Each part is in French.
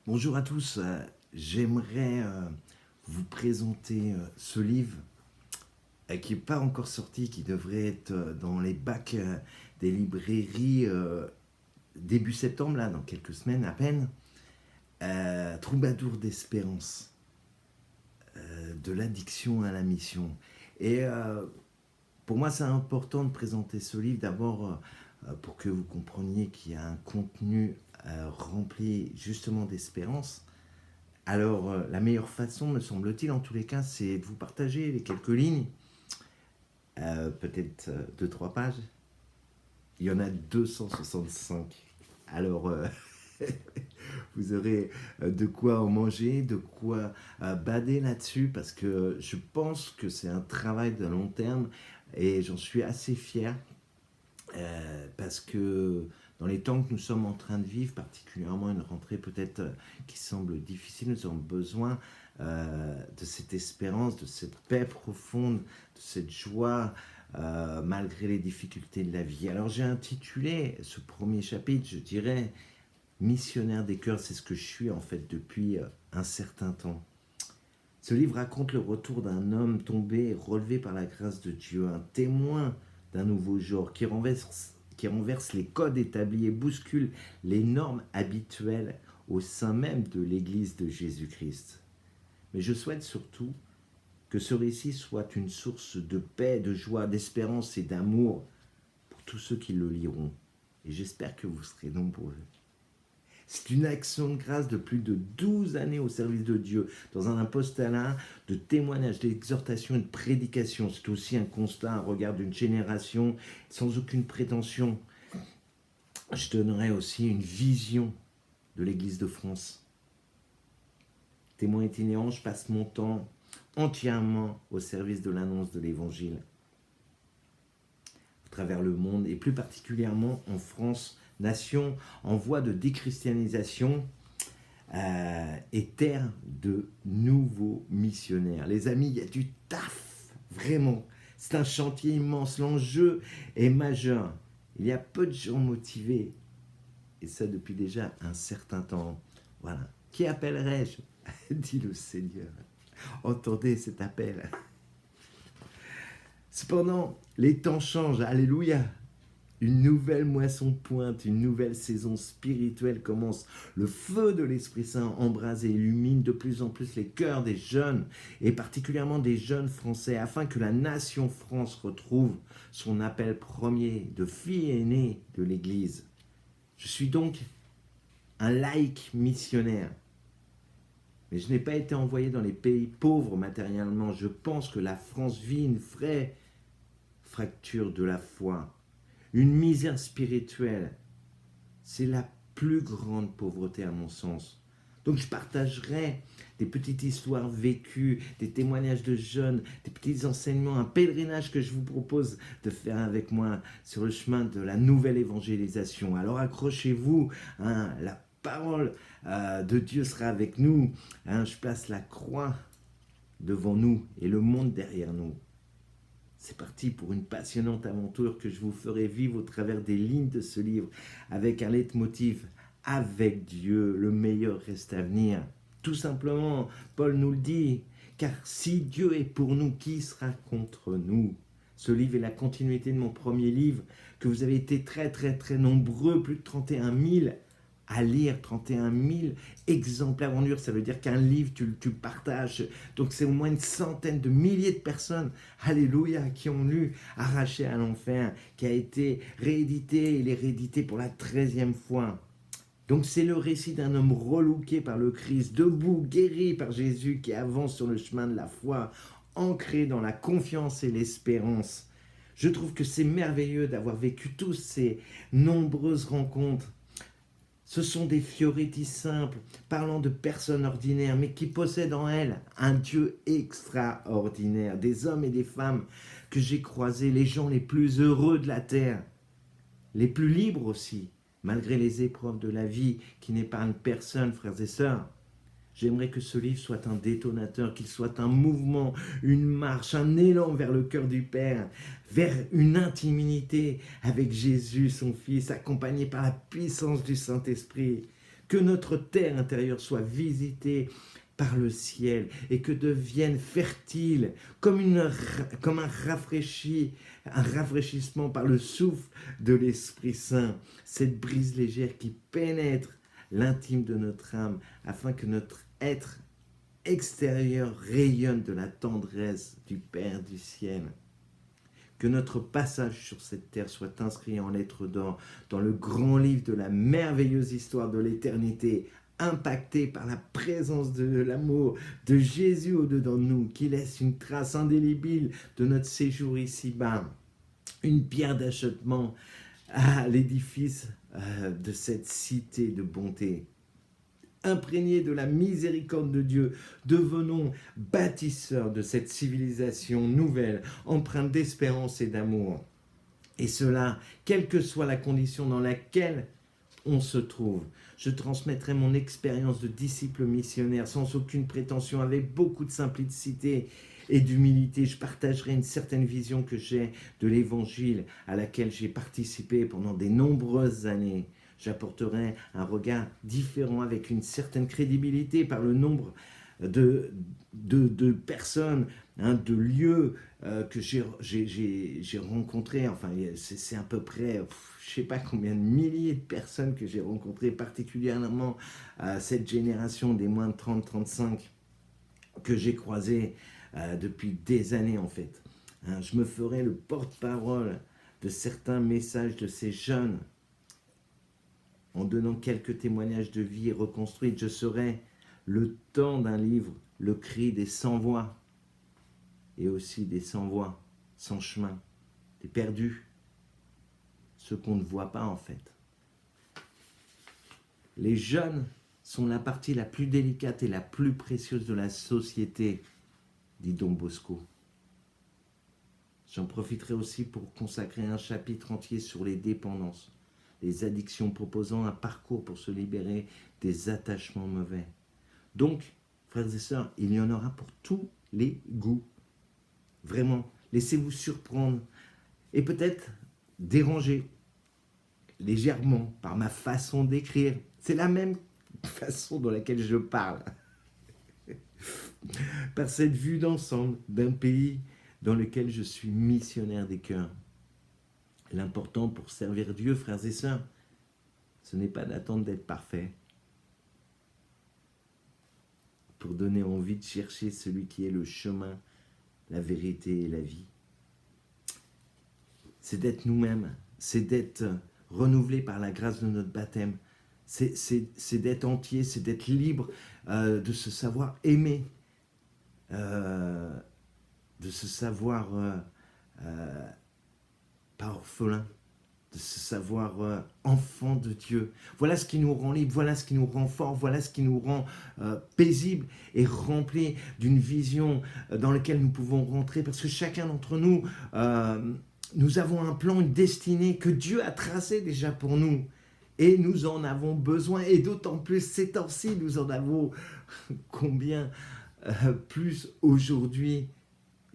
Bonjour à tous, j'aimerais vous présenter ce livre qui n'est pas encore sorti, qui devrait être dans les bacs des librairies début septembre, là, dans quelques semaines à peine. Troubadour d'espérance, de l'addiction à la mission. Et pour moi, c'est important de présenter ce livre d'abord pour que vous compreniez qu'il y a un contenu rempli justement d'espérance. Alors, la meilleure façon, me semble-t-il, en tous les cas, c'est de vous partager les quelques lignes, peut-être deux, trois pages. Il y en a 265. Alors, vous aurez de quoi en manger, de quoi bader là-dessus, parce que je pense que c'est un travail de long terme et j'en suis assez fier. Parce que dans les temps que nous sommes en train de vivre, particulièrement une rentrée peut-être qui semble difficile, nous avons besoin de cette espérance, de cette paix profonde, de cette joie malgré les difficultés de la vie. Alors j'ai intitulé ce premier chapitre, je dirais, Missionnaire des cœurs, c'est ce que je suis en fait depuis un certain temps. Ce livre raconte le retour d'un homme tombé et relevé par la grâce de Dieu, un témoin d'un nouveau genre qui renverse les codes établis et bouscule les normes habituelles au sein même de l'Église de Jésus-Christ. Mais je souhaite surtout que ce récit soit une source de paix, de joie, d'espérance et d'amour pour tous ceux qui le liront. Et j'espère que vous serez nombreux. C'est une action de grâce de plus de 12 années au service de Dieu, dans un apostolat de témoignage, d'exhortation et de prédication. C'est aussi un constat, un regard d'une génération sans aucune prétention. Je donnerai aussi une vision de l'Église de France. Témoin itinérant, je passe mon temps entièrement au service de l'annonce de l'Évangile à travers le monde, et plus particulièrement en France, nation en voie de déchristianisation et terre de nouveaux missionnaires. Les amis, il y a du taf, vraiment. C'est un chantier immense, l'enjeu est majeur. Il y a peu de gens motivés, et ça depuis déjà un certain temps. Voilà. Qui appellerai-je dit le Seigneur. Entendez cet appel. Cependant, les temps changent, alléluia. Une nouvelle moisson pointe, une nouvelle saison spirituelle commence. Le feu de l'Esprit Saint embrase et illumine de plus en plus les cœurs des jeunes, et particulièrement des jeunes Français, afin que la nation France retrouve son appel premier de fille aînée de l'Église. Je suis donc un laïc missionnaire, mais je n'ai pas été envoyé dans les pays pauvres matériellement. Je pense que la France vit une vraie fracture de la foi. Une misère spirituelle, c'est la plus grande pauvreté à mon sens. Donc je partagerai des petites histoires vécues, des témoignages de jeunes, des petits enseignements, un pèlerinage que je vous propose de faire avec moi sur le chemin de la nouvelle évangélisation. Alors accrochez-vous, hein, la parole de Dieu sera avec nous. Hein, je place la croix devant nous et le monde derrière nous. C'est parti pour une passionnante aventure que je vous ferai vivre au travers des lignes de ce livre, avec un leitmotiv: avec Dieu, le meilleur reste à venir. Tout simplement, Paul nous le dit, car si Dieu est pour nous, qui sera contre nous? Ce livre est la continuité de mon premier livre, que vous avez été très nombreux, plus de 31 000 à lire, 31 000 exemplaires en lire. Ça veut dire qu'un livre, tu le partages. Donc c'est au moins une centaine de milliers de personnes, alléluia, qui ont lu Arraché à l'enfer, qui a été réédité, il est réédité pour la 13e fois. Donc c'est le récit d'un homme relooké par le Christ, debout, guéri par Jésus, qui avance sur le chemin de la foi, ancré dans la confiance et l'espérance. Je trouve que c'est merveilleux d'avoir vécu tous ces nombreuses rencontres. Ce sont des Fioretti simples, parlant de personnes ordinaires, mais qui possèdent en elles un Dieu extraordinaire. Des hommes et des femmes que j'ai croisés, les gens les plus heureux de la terre, les plus libres aussi, malgré les épreuves de la vie qui n'épargnent personne, frères et sœurs. J'aimerais que ce livre soit un détonateur, qu'il soit un mouvement, une marche, un élan vers le cœur du Père, vers une intimité avec Jésus, son Fils, accompagné par la puissance du Saint-Esprit. Que notre terre intérieure soit visitée par le ciel et que devienne fertile comme un rafraîchissement par le souffle de l'Esprit Saint, cette brise légère qui pénètre l'intime de notre âme afin que notre être extérieur rayonne de la tendresse du Père du ciel. Que notre passage sur cette terre soit inscrit en lettres d'or dans le grand livre de la merveilleuse histoire de l'éternité, impacté par la présence de l'amour de Jésus au-dedans de nous, qui laisse une trace indélébile de notre séjour ici-bas, une pierre d'achoppement à l'édifice de cette cité de bonté. Imprégnés de la miséricorde de Dieu, devenons bâtisseurs de cette civilisation nouvelle, empreinte d'espérance et d'amour. Et cela, quelle que soit la condition dans laquelle on se trouve. Je transmettrai mon expérience de disciple missionnaire sans aucune prétention, avec beaucoup de simplicité et d'humilité. Je partagerai une certaine vision que j'ai de l'évangile à laquelle j'ai participé pendant de nombreuses années. J'apporterai un regard différent avec une certaine crédibilité par le nombre de personnes, de lieux que j'ai rencontrés. Enfin, c'est à peu près, je ne sais pas combien de milliers de personnes que j'ai rencontrées, particulièrement cette génération des moins de 30-35 que j'ai croisées depuis des années en fait. Je me ferai le porte-parole de certains messages de ces jeunes en donnant quelques témoignages de vie reconstruite. Je serai le temps d'un livre, le cri des sans-voix, et aussi des sans-voix, sans chemin, des perdus, ceux qu'on ne voit pas en fait. Les jeunes sont la partie la plus délicate et la plus précieuse de la société, dit Don Bosco. J'en profiterai aussi pour consacrer un chapitre entier sur les dépendances, les addictions, proposant un parcours pour se libérer des attachements mauvais. Donc, frères et sœurs, il y en aura pour tous les goûts. Vraiment, laissez-vous surprendre et peut-être déranger légèrement par ma façon d'écrire. C'est la même façon dans laquelle je parle. Par cette vue d'ensemble d'un pays dans lequel je suis missionnaire des cœurs. L'important pour servir Dieu, frères et sœurs, ce n'est pas d'attendre d'être parfait, pour donner envie de chercher celui qui est le chemin, la vérité et la vie. C'est d'être nous-mêmes, c'est d'être renouvelé par la grâce de notre baptême, c'est d'être entier, c'est d'être libre de se savoir aimer, de se savoir pas orphelin, de se savoir enfant de Dieu. Voilà ce qui nous rend libre, voilà ce qui nous rend fort, voilà ce qui nous rend paisible et rempli d'une vision dans laquelle nous pouvons rentrer, parce que chacun d'entre nous, nous avons un plan, une destinée que Dieu a tracée déjà pour nous. Et nous en avons besoin, et d'autant plus ces temps-ci, nous en avons combien plus aujourd'hui.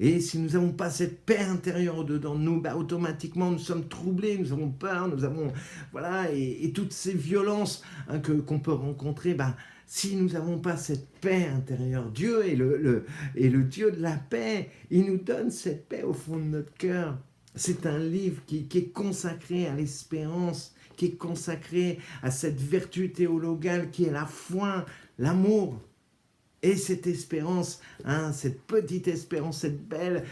Et si nous n'avons pas cette paix intérieure dedans de nous, automatiquement nous sommes troublés, nous avons peur, nous avons, voilà, et toutes ces violences qu'on peut rencontrer, si nous n'avons pas cette paix intérieure, Dieu est le Dieu de la paix, il nous donne cette paix au fond de notre cœur. C'est un livre qui est consacré à l'espérance, qui est consacré à cette vertu théologale qui est la foi, l'amour. Et cette espérance, cette petite espérance, cette belle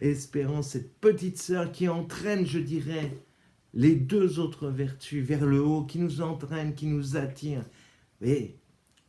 espérance, cette petite sœur qui entraîne, je dirais, les deux autres vertus vers le haut, qui nous entraîne, qui nous attire. Et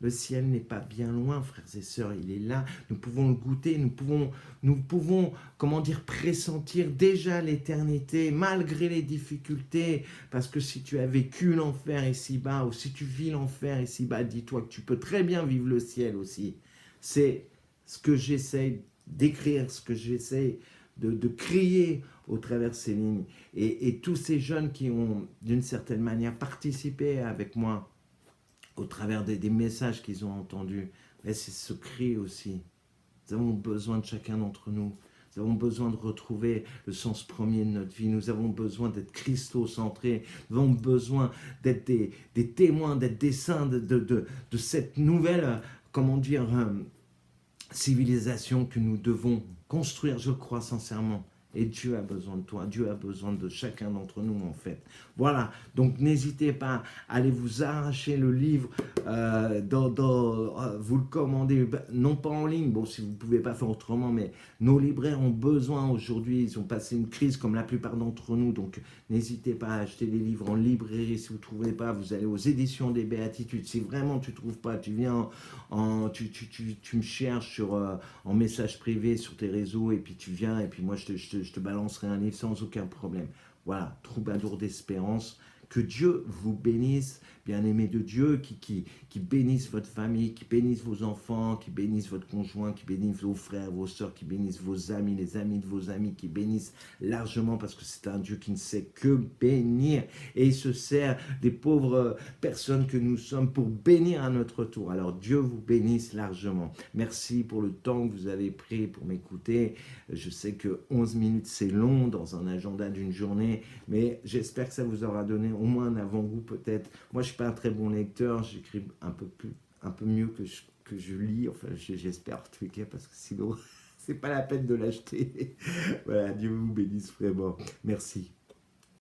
le ciel n'est pas bien loin, frères et sœurs, il est là. Nous pouvons le goûter, nous pouvons, comment dire, pressentir déjà l'éternité, malgré les difficultés. Parce que si tu as vécu l'enfer ici-bas, ou si tu vis l'enfer ici-bas, dis-toi que tu peux très bien vivre le ciel aussi. C'est ce que j'essaie d'écrire, ce que j'essaie de crier au travers de ces lignes. Et tous ces jeunes qui ont, d'une certaine manière, participé avec moi, au travers des messages qu'ils ont entendus. C'est ce cri aussi. Nous avons besoin de chacun d'entre nous Nous avons besoin de retrouver le sens premier de notre vie. Nous avons besoin d'être christocentrés. Nous avons besoin d'être des témoins, d'être des saints de cette nouvelle, comment dire, civilisation que nous devons construire, je crois sincèrement. Et Dieu a besoin de toi, Dieu a besoin de chacun d'entre nous en fait. Voilà, donc n'hésitez pas à aller vous arracher le livre, vous le commandez, non pas en ligne, bon si vous ne pouvez pas faire autrement, mais nos libraires ont besoin aujourd'hui, ils ont passé une crise comme la plupart d'entre nous, donc n'hésitez pas à acheter des livres en librairie, si vous ne trouvez pas, vous allez aux éditions des Béatitudes, si vraiment tu ne trouves pas, tu viens, tu me cherches en message privé sur tes réseaux, et puis tu viens, et puis moi je te balancerai un livre sans aucun problème. Voilà, Troubadour d'espérance. Que Dieu vous bénisse, bien-aimés de Dieu, qui bénisse votre famille, qui bénisse vos enfants, qui bénisse votre conjoint, qui bénisse vos frères, vos sœurs, qui bénisse vos amis, les amis de vos amis, qui bénisse largement parce que c'est un Dieu qui ne sait que bénir. Et il se sert des pauvres personnes que nous sommes pour bénir à notre tour. Alors Dieu vous bénisse largement. Merci pour le temps que vous avez pris pour m'écouter. Je sais que 11 minutes c'est long dans un agenda d'une journée, mais j'espère que ça vous aura donné au moins un avant-goût peut-être. Moi je suis pas un très bon lecteur, j'écris un peu mieux que je lis, enfin j'espère en tout cas parce que sinon c'est pas la peine de l'acheter. Voilà, Dieu vous bénisse vraiment. Merci.